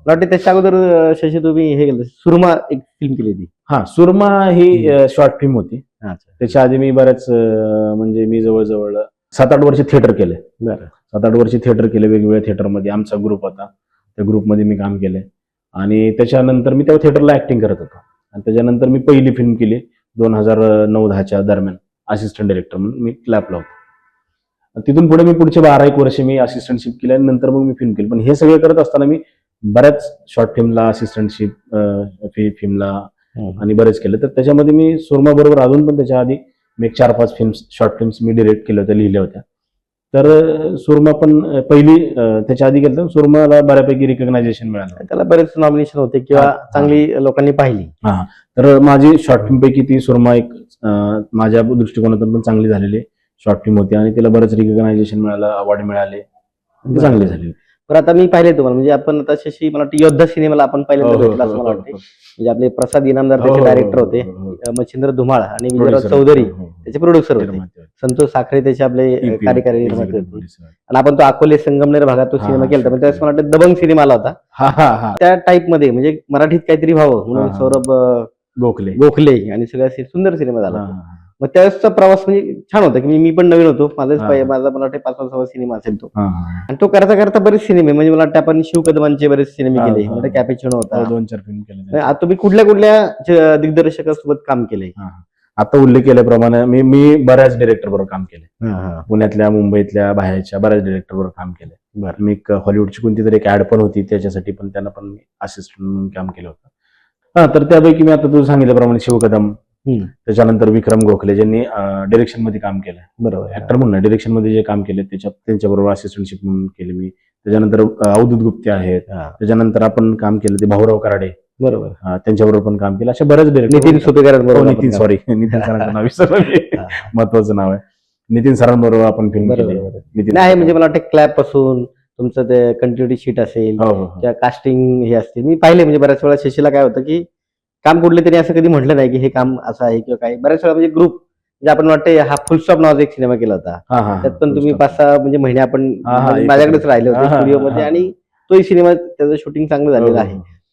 वाटतं त्याच्या अगोदर शशी तुम्ही हे केलं सुरमा एक फिल्म केली होती. हा, सुरमा ही शॉर्ट फिल्म होती. अच्छा. त्याच्या आधी मी बऱ्याच म्हणजे मी जवळजवळ 7-8 वर्ष थिएटर केले. बरं. 7-8 वर्ष थिएटर केले, वेगवेगळ्या थिएटरमध्ये. आमचा ग्रुप होता, त्या ग्रुपमध्ये मी काम केले. आणि त्याच्यानंतर मी तेव्हा थिएटरला ऍक्टिंग करत होतो. आणि त्याच्यानंतर मी पहिली फिल्म केली 2009-10च्या दरम्यान, असिस्टंट डायरेक्टर म्हणून मी क्लॅपला होतो. तिथून पुढे मी पुढचे 12-1 वर्ष मी असिस्टंटशिप केली आणि नंतर मग मी फिल्म केली. पण हे सगळे करत असताना मी बऱ्याच शॉर्ट फिल्मला असिस्टंटशिप, फिल्मला आणि बरेच केलं. तर त्याच्यामध्ये मी सुरमा बरोबर अजून पण त्याच्या आधी मी 4-5 फिल्म्स, शॉर्ट फिल्म्स मी डिरेक्ट केल्या होत्या, लिहिल्या होत्या. तर सुरमा पण पहिली त्याच्या आधी केलं. सुरमाला बऱ्यापैकी रिकग्नायझेशन मिळालं, त्याला बरेच नॉमिनेशन होते किंवा चांगली लोकांनी पाहिली. हा, तर माझी शॉर्ट फिल्म पैकी ती सुरमा एक माझ्या दृष्टिकोनातून पण चांगली झालेली शॉर्ट फिल्म होती आणि तिला बरंच रिकग्नायझेशन मिळालं, अवॉर्ड मिळाले, चांगली झाली. तर आता मी पाहिले तुम्हाला, म्हणजे आपण आता शशी मला वाटतं योद्धा सिनेमाला आपण पहिल्यांदा भेटला असं मला वाटतं. म्हणजे आपले प्रसाद इनामदार त्याचे डायरेक्टर होते, मच्छिंद्र धुमाळ आणि विजयराज चौधरी त्याचे प्रोड्युसर होते, संतोष साखरे त्याचे आपले कार्यकारी निर्माते होते. आणि आपण तो अकोले संगमनेर भागात तो सिनेमा केला होता, त्यावेळेस मला वाटतं दबंग सिनेमा आला होता. त्या टाईप मध्ये म्हणजे मराठीत काहीतरी व्हावं म्हणून सौरभ गोखले आणि सगळ्या सुंदर सिनेमा झाला. मग त्यावेळेसचा प्रवास म्हणजे छान होता की मी पण नवीन होतो, माझा मला वाटतं 5-6 सिनेमा असेल तो. आणि तो करता करता बरेच सिनेमे, म्हणजे मला वाटतं आपण शिव कदमांचे बरेच सिनेमे केले, म्हणजे कॅपेचिनो होता, 2-4 फिल्म केले. आता तुम्ही कुठल्या कुठल्या दिग्दर्शकासोबत काम केलंय? आता उल्लेख केल्याप्रमाणे मी बऱ्याच डिरेक्टर बरोबर काम केले. पुण्यातल्या, मुंबईतल्या, बाहेरच्या बऱ्याच डिरेक्टर बरोबर काम केले. मी हॉलिवूडची कोणती तरी एक ऍड पण होती, त्याच्यासाठी पण त्यांना पण मी असिस्टंट म्हणून काम केलं होतं. हा, तर त्यापैकी मी आता तू सांगितल्याप्रमाणे शिव कदम, त्याच्यानंतर विक्रम गोखले ज्यांनी डिरेक्शन मध्ये काम केलं, बरोबर, ऍक्टर म्हणून डिरेक्शन मध्ये जे काम केले त्यांच्याबरोबर असिस्टंटशिप म्हणून केली मी. त्याच्यानंतर अवधूत गुप्ते आहेत, त्याच्यानंतर आपण काम केलं ते भाऊराव कराडे, बरोबर, त्यांच्याबरोबर पण काम केलं. अशा बऱ्याच डिरेक्टर, नितीन सोपेकर, नितीन सरांचं नाव विसरलं, महत्वाचं नाव आहे, नितीन सरांबरोबर आपण फिल्म केली. नाही म्हणजे मला वाटतं क्लॅप पासून तुमचं ते कंटिन्युटी शीट असेल किंवा कास्टिंग हे असते, मी पाहिले. म्हणजे बऱ्याच वेळा शशीला काय होतं की काम कुठले तरी असं कधी म्हटलं नाही की हे काम असं आहे किंवा काय. बऱ्याच वेळा म्हणजे ग्रुप, म्हणजे आपण वाटतं हा फुल स्टॉप नावाचा एक सिनेमा केला होता, त्यात पण तुम्ही 5-6 म्हणजे महिने आपण माझ्याकडेच राहिले होते स्टुडिओ मध्ये, आणि तोही सिनेमा त्याचं शूटिंग चांगलं झालेलं आहे.